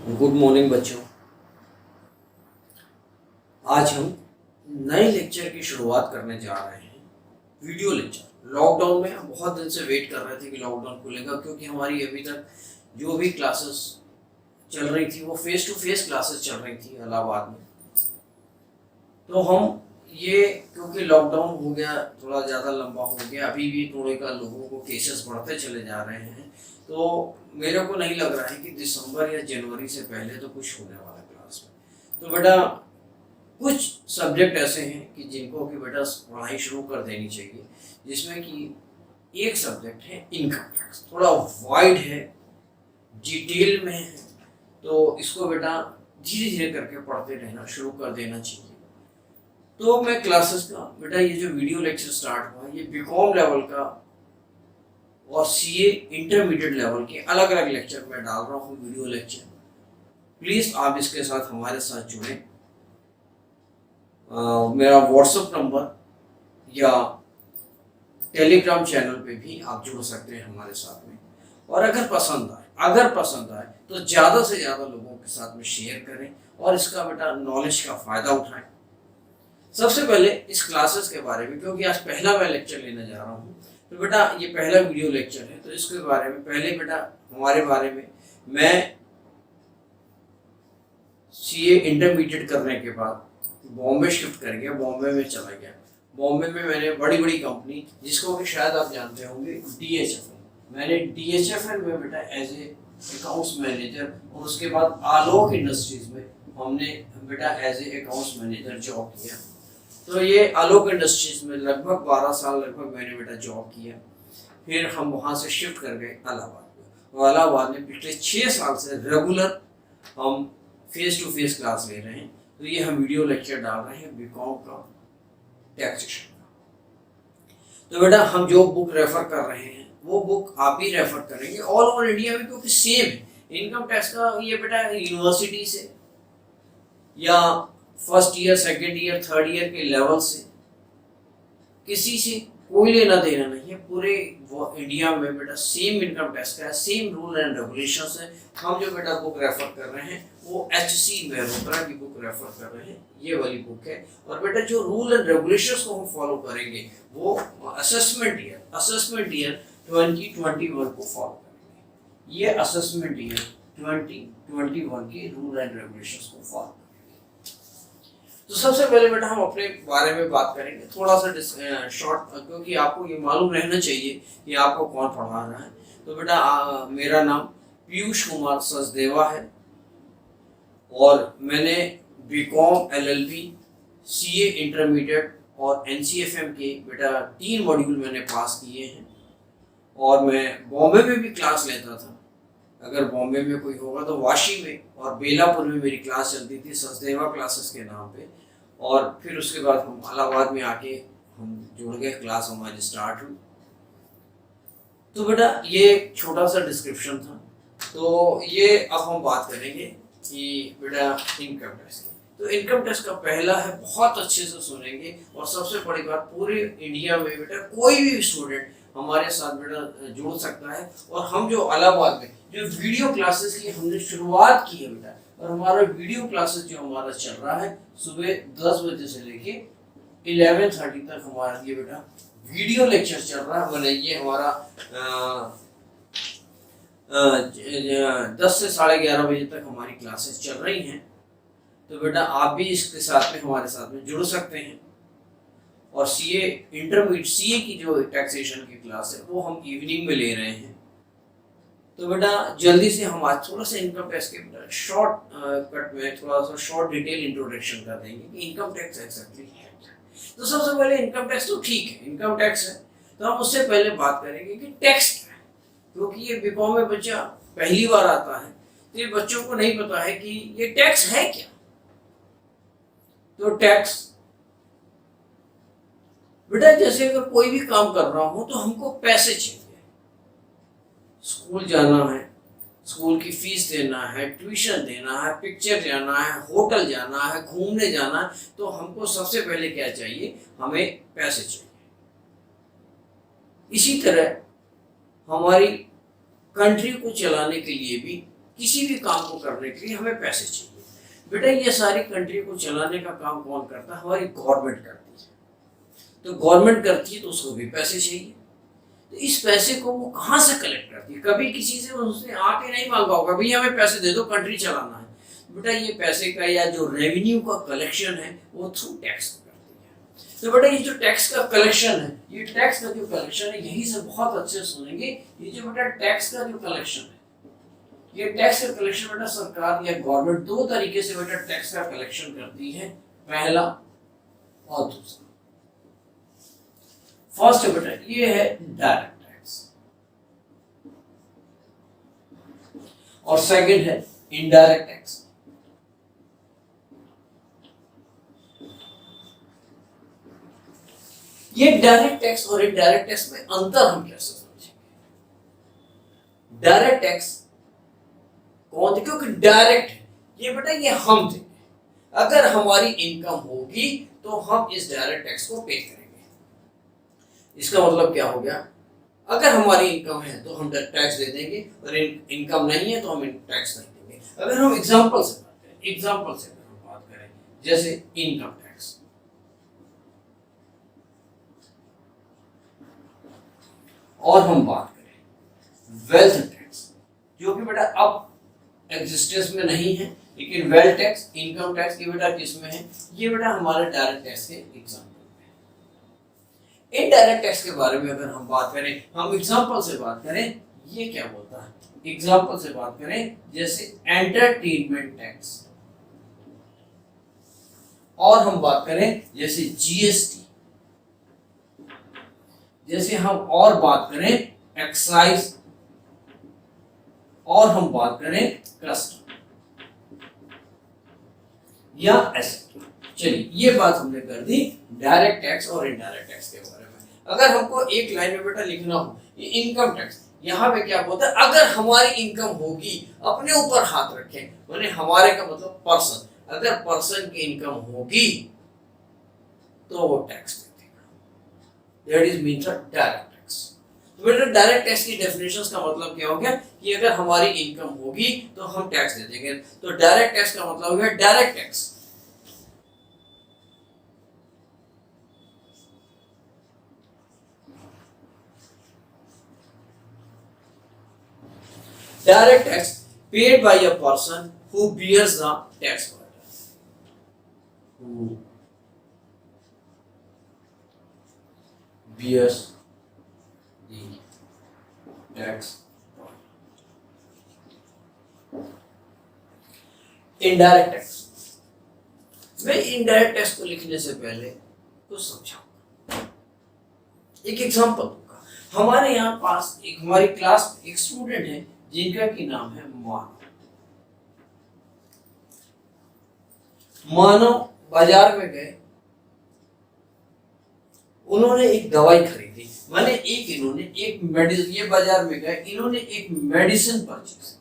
Good morning बच्चों। आज हम नए लेक्चर की शुरुआत करने जा रहे हैं, वीडियो लेक्चर। लॉकडाउन में हम बहुत दिन से वेट कर रहे थे कि लॉकडाउन खुलेगा, क्योंकि हमारी अभी तक जो भी क्लासेस चल रही थी वो फेस टू फेस क्लासेस चल रही थी इलाहाबाद में। तो हम ये क्योंकि लॉकडाउन हो गया, थोड़ा ज़्यादा लंबा हो गया, अभी भी थोड़े का लोगों को केसेस बढ़ते चले जा रहे हैं, तो मेरे को नहीं लग रहा है कि दिसंबर या जनवरी से पहले तो कुछ होने वाला क्लास में। तो बेटा कुछ सब्जेक्ट ऐसे हैं कि जिनको कि बेटा पढ़ाई शुरू कर देनी चाहिए, जिसमें कि एक सब्जेक्ट है इनकम टैक्स। थोड़ा वाइड है, डिटेल में है, तो इसको बेटा धीरे धीरे करके पढ़ते रहना शुरू कर देना चाहिए। तो मैं क्लासेस का बेटा ये जो वीडियो लेक्चर स्टार्ट हुआ, ये बीकॉम लेवल का और सीए इंटरमीडिएट लेवल के अलग अलग लेक्चर में डाल रहा हूँ वीडियो लेक्चर। प्लीज़ आप इसके साथ हमारे साथ जुड़ें। मेरा व्हाट्सएप नंबर या टेलीग्राम चैनल पे भी आप जुड़ सकते हैं हमारे साथ में। और अगर पसंद आए तो ज़्यादा से ज़्यादा लोगों के साथ में शेयर करें और इसका बेटा नॉलेज का फ़ायदा उठाएं। सबसे पहले इस क्लासेस के बारे में, क्योंकि आज पहला मैं लेक्चर लेने जा रहा हूँ, तो बेटा ये पहला वीडियो लेक्चर है, तो इसके बारे में पहले बेटा हमारे बारे में, मैं सीए इंटरमीडिएट करने के बाद बॉम्बे शिफ्ट कर गया, बॉम्बे में चला गया। बॉम्बे में मैंने बड़ी बड़ी कंपनी, जिसको कि शायद आप जानते होंगे, DHFL, मैंने DHFL में बेटा एज ए अकाउंट्स मैनेजर, और उसके बाद आलोक इंडस्ट्रीज में हमने बेटा as a accounts manager job किया। तो ये आलोक इंडस्ट्रीज में लगभग 12 साल लगभग मैंने बेटा जॉब किया। फिर हम वहाँ से शिफ्ट कर गए इलाहाबाद में, और इलाहाबाद में पिछले 6 साल से रेगुलर हम फेस टू फेस क्लास ले रहे हैं। तो ये हम वीडियो लेक्चर डाल रहे हैं बीकॉम का, टैक्सेशन का। तो बेटा हम जो बुक रेफर कर रहे हैं वो बुक आप ही रेफर करेंगे ऑल ओवर इंडिया में, क्योंकि सेम है इनकम टैक्स का। ये बेटा यूनिवर्सिटी से या first year, second year, third year के लेवल से किसी से कोई लेना देना नहीं है। पूरे इंडिया में बेटा सेम इनकम टैक्स का है, सेम रूल एंड रेगुलेशंस है। हम जो बेटा बुक रेफर कर रहे हैं वो HC मेहरोत्रा की बुक रेफर कर रहे हैं, ये वाली बुक है। और बेटा जो रूल एंड रेगुलेशंस को हम फॉलो करेंगे वो असेसमेंट ईयर 2021 को फॉलो करेंगे। ये असेसमेंट ईयर 2021 के रूल एंड रेगुलेशंस को फॉलो। तो सबसे पहले बेटा हम अपने बारे में बात करेंगे, थोड़ा सा शॉर्ट, क्योंकि आपको ये मालूम रहना चाहिए कि आपको कौन पढ़ा रहा है। तो बेटा मेरा नाम पीयूष कुमार सचदेवा है, और मैंने बीकॉम LLB, CA इंटरमीडिएट और NCFM के बेटा 3 मॉड्यूल मैंने पास किए हैं। और मैं बॉम्बे में भी क्लास लेता था, अगर बॉम्बे में कोई होगा तो वाशी में और बेलापुर में मेरी क्लास चलती थी सचदेवा क्लासेस के नाम पे। और फिर उसके बाद हम इलाहाबाद में आके हम जुड़ गए, क्लास हमारी स्टार्ट हुई। तो बेटा ये छोटा सा डिस्क्रिप्शन था। तो ये अब हम बात करेंगे कि बेटा इनकम टैक्स की। तो इनकम टैक्स का पहला है, बहुत अच्छे से सुनेंगे। और सबसे बड़ी बात, पूरे इंडिया में बेटा कोई भी स्टूडेंट हमारे साथ बेटा जुड़ सकता है। और हम जो इलाहाबाद में जो वीडियो क्लासेस की हमने शुरुआत की है बेटा, और हमारा वीडियो क्लासेस जो हमारा चल रहा है सुबह 10 बजे से लेके 11:30 तक हमारा ये बेटा वीडियो लेक्चर चल रहा है। मैंने ये हमारा 10 से 11:30 बजे तक हमारी क्लासेस चल रही हैं। तो बेटा आप भी इसके साथ में हमारे साथ में जुड़ सकते हैं। और सीए इंटरमीडिएट, सीए की जो टैक्सेशन की क्लास है वो हम इवनिंग में ले रहे हैं। तो बेटा जल्दी से हम आज थोड़ा सा इनकम टैक्स के बेटा शॉर्ट कट में थोड़ा सा शॉर्ट डिटेल इंट्रोडक्शन कर देंगे कि इनकम टैक्स एक्जेक्टली है क्या। तो सबसे पहले इनकम टैक्स तो ठीक है, इनकम टैक्स है, तो हम उससे पहले बात करेंगे कि टैक्स क्या है। क्योंकि ये बीकॉम में बच्चा पहली बार आता है, तो ये बच्चों को नहीं पता है कि ये टैक्स है क्या। तो टैक्स बेटा जैसे अगर कोई भी काम कर रहा हूं तो हमको पैसे चाहिए। स्कूल जाना है, स्कूल की फीस देना है, ट्यूशन देना है, पिक्चर जाना है, होटल जाना है, घूमने जाना है, तो हमको सबसे पहले क्या चाहिए, हमें पैसे चाहिए। इसी तरह हमारी कंट्री को चलाने के लिए भी किसी भी काम को करने के लिए हमें पैसे चाहिए। बेटा ये सारी कंट्री को चलाने का काम कौन करता है? हमारी गवर्नमेंट करती है। तो गवर्नमेंट करती है तो उसको भी पैसे चाहिए। तो इस पैसे को वो कहाँ से कलेक्ट करती है? कभी किसी से उसने आके नहीं मांगा होगा भैया हमें पैसे दे दो, कंट्री चलाना है। बेटा ये पैसे का या जो रेवेन्यू का कलेक्शन है वो थ्रू टैक्स करती है। तो बेटा ये जो टैक्स का कलेक्शन है, ये टैक्स का जो कलेक्शन है, यही से बहुत अच्छे से सुनेंगे। ये जो बेटा टैक्स का जो कलेक्शन है, ये टैक्स का कलेक्शन बेटा सरकार या गवर्नमेंट दो तरीके से बेटा टैक्स का कलेक्शन करती है, पहला और दूसरा। फर्स्ट बेटा ये है डायरेक्ट टैक्स और सेकंड है इनडायरेक्ट टैक्स। ये डायरेक्ट टैक्स और इनडायरेक्ट टैक्स में अंतर हम कैसे समझेंगे? डायरेक्ट टैक्स कौन थे? क्योंकि डायरेक्ट है ये बेटा, ये हम देंगे। अगर हमारी इनकम होगी तो हम इस डायरेक्ट टैक्स को पे करेंगे। इसका मतलब क्या हो गया? अगर हमारी इनकम है तो हम टैक्स दे देंगे और इनकम नहीं है तो हम टैक्स नहीं देंगे। अगर हम एग्जांपल से बात करें, एग्जांपल से अगर हम बात करें, जैसे इनकम टैक्स, और हम बात करें वेल्थ टैक्स, जो कि बेटा अब एग्जिस्टेंस में नहीं है, लेकिन वेल्थ टैक्स, इनकम टैक्स ये बेटा किसमें है? ये बेटा हमारे डायरेक्ट टैक्स के एग्जांपल में है। इनडायरेक्ट टैक्स के बारे में अगर हम बात करें, हम एग्जांपल से बात करें, ये क्या बोलता है? एग्जांपल से बात करें जैसे एंटरटेनमेंट टैक्स, और हम बात करें जैसे जीएसटी, जैसे हम और बात करें एक्साइज, और हम बात करें कस्टम या एसेट। चलिए ये बात हमने कर दी डायरेक्ट टैक्स और इनडायरेक्ट टैक्स के बारे में। अगर हमको एक लाइन में बेटा लिखना हो, ये इनकम टैक्स, यहाँ पे क्या बोलता है? अगर हमारी इनकम होगी, अपने ऊपर हाथ रखें, माने हमारे का मतलब पर्सन, अगर पर्सन की इनकम होगी तो वो टैक्स दे देगा। That is means direct tax. तो बेटा डायरेक्ट टैक्स की डेफिनेशंस का मतलब क्या हो गया कि अगर हमारी इनकम होगी तो हम टैक्स दे देंगे। तो डायरेक्ट टैक्स का मतलब हो गया direct tax. Direct tax paid by a person who bears the tax burden. Who bears the tax burden. Indirect tax. मैं इनडायरेक्ट टैक्स को लिखने से पहले कुछ समझाऊंगा, एक एग्जांपल दूंगा। हमारे यहाँ पास एक हमारी क्लास एक स्टूडेंट है जिनका की नाम है मानव। मानव बाजार में गए, उन्होंने एक दवाई खरीदी, माने इन्होंने एक मेडिसिन, ये बाजार में गए, इन्होंने एक मेडिसिन परचेज,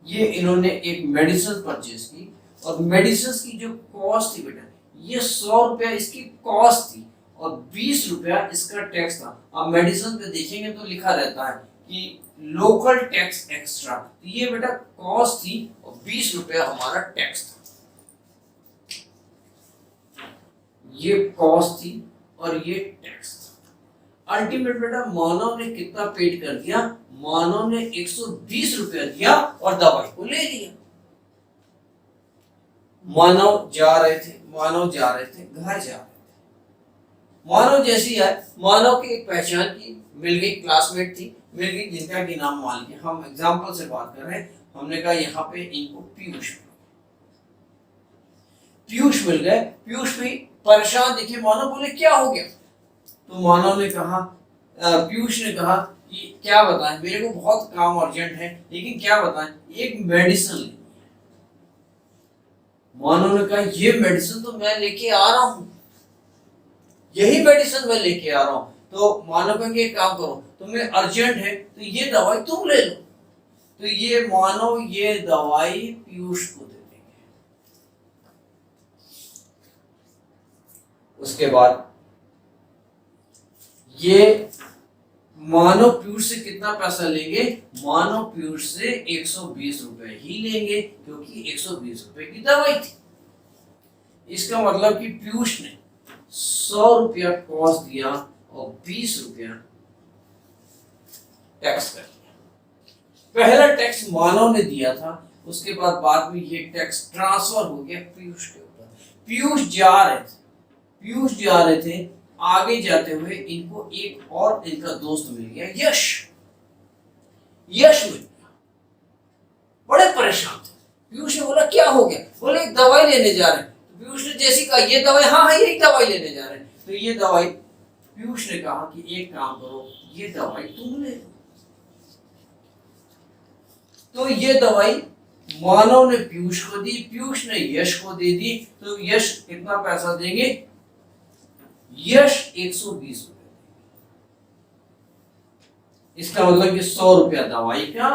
ये इन्होंने एक मेडिसिन परचेज की, और मेडिसिन की जो कॉस्ट थी बेटा, ये 100 रुपया इसकी कॉस्ट थी और 20 रुपया इसका टैक्स था। आप मेडिसिन पे देखेंगे तो लिखा रहता है कि लोकल टैक्स एक्स्ट्रा, तो ये बेटा कॉस्ट थी और 20 रुपया हमारा टैक्स था। ये कॉस्ट थी और ये टैक्स था। अल्टीमेट बेटा मानव ने कितना पेड कर दिया? मानव ने 120 रुपया दिया और दवाई को ले लिया। मानव जा रहे थे घर जा रहे थे। मानव जैसी आए, मानव की एक पहचान की मिल गई, क्लासमेट थी, मिल गई, जिनका की नाम मान लिया, हम एग्जांपल से बात कर रहे हैं, हमने कहा यहाँ पे इनको पीयूष मिल गए। पीयूष भी परेशान दिखे, मानव बोले क्या हो गया? तो मानव ने कहा, पीयूष ने कहा कि क्या बताएं, मेरे को बहुत काम अर्जेंट है, लेकिन क्या बताएं, एक मेडिसिन लेनी है। मानव ने कहा ये मेडिसिन तो मैं लेके आ रहा हूं, यही मेडिसिन मैं लेके आ रहा हूं। तो मानव कहेंगे एक काम करो, तुम्हें अर्जेंट है तो ये दवाई तुम ले लो। तो ये मानव ये दवाई पीयूष को दे देंगे। उसके बाद ये मानव पीयूष से कितना पैसा लेंगे, मानव पीयूष से 120 रुपए ही लेंगे, क्योंकि 120 रुपए की दवाई थी। इसका मतलब कि पीयूष ने 100 रुपया कॉस्ट दिया और 20 रुपया टैक्स कर दिया। पहला टैक्स मानव ने दिया था, उसके बाद में ये टैक्स ट्रांसफर हो गया पीयूष के ऊपर। पीयूष जा रहे थे, आगे जाते हुए इनको एक और इनका दोस्त मिल गया, यश मिल गया। बड़े परेशान थे। पीयूष ने बोला क्या हो गया, बोले एक दवाई लेने जा रहे हैं। तो पीयूष ने जैसी कहा ये दवाई, हाँ यही दवाई लेने जा रहे हैं। तो ये दवाई, पीयूष ने कहा कि एक काम करो, ये दवाई तुम ले लो। तो ये दवाई मानव ने पीयूष को दी, पीयूष ने यश को दे दी। तो यश कितना पैसा देंगे, यश 120 रुपए। इसका मतलब कि 100 रुपया दवाई का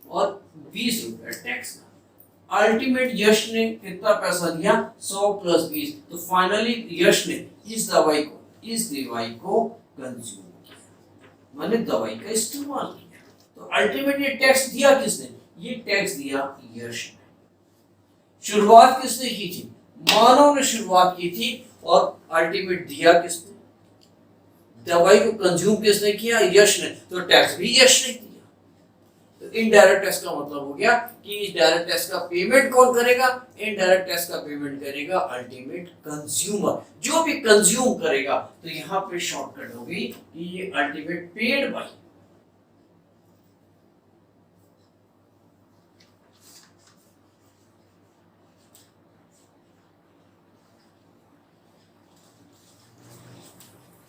और 20 रुपया टैक्स का। अल्टीमेट यश ने कितना पैसा दिया, 100 प्लस 20। तो फाइनली यश ने इस दवाई को कंज्यूम किया, माने दवाई का इस्तेमाल किया। तो अल्टीमेट ये टैक्स दिया किसने, ये टैक्स दिया यश ने। शुरुआत किसने की थी, मानव ने शुरुआत की थी, और अल्टीमेट दिया किसने, दवाई को कंज्यूम किसने किया, यश ने। तो टैक्स भी यश ने किया। तो इनडायरेक्ट टैक्स का मतलब हो गया कि डायरेक्ट टैक्स का पेमेंट कौन करेगा, इनडायरेक्ट टैक्स का पेमेंट करेगा अल्टीमेट कंज्यूमर, जो भी कंज्यूम करेगा। तो यहाँ पे शॉर्टकट हो गई कि ये अल्टीमेट पेड बाय।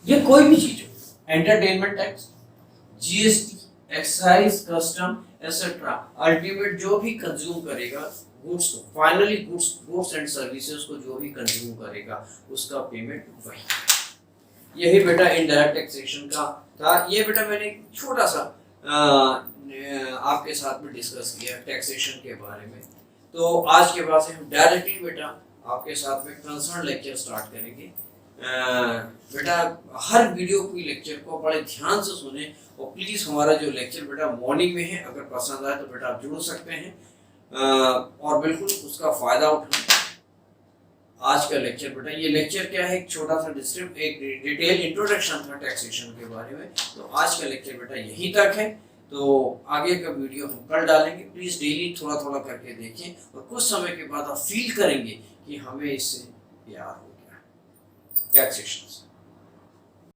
ये कोई भी चीज हो, entertainment tax, GST, excise, custom etcetera, ultimate जो भी कंज्यूम करेगा गुड्स को, फाइनली गुड्स एंड सर्विसेज को जो भी कंज्यूम करेगा उसका पेमेंट वही। यही बेटा इनडायरेक्ट टैक्सेशन का था। ये बेटा मैंने छोटा सा आपके साथ में डिस्कस किया टैक्सेशन के बारे में। तो आज के बाद से हम डायरेक्टली बेटा आपके साथ में कंसर्न लेक्चर स्टार्ट करेंगे। बेटा हर वीडियो की लेक्चर को बड़े ध्यान से सुने, और प्लीज़ हमारा जो लेक्चर बेटा मॉर्निंग में है, अगर पसंद आए तो बेटा आप जुड़ सकते हैं और बिल्कुल उसका फ़ायदा उठाएं। आज का लेक्चर बेटा, ये लेक्चर क्या है, एक छोटा सा एक डिटेल इंट्रोडक्शन था टैक्सेशन के बारे में। तो आज का लेक्चर बेटा यहीं तक है। तो आगे का वीडियो हम कल डालेंगे। प्लीज़ डेली थोड़ा थोड़ा करके देखें, और कुछ समय के बाद आप फील करेंगे कि हमें इससे प्यार हो गया टैक्सेशन से।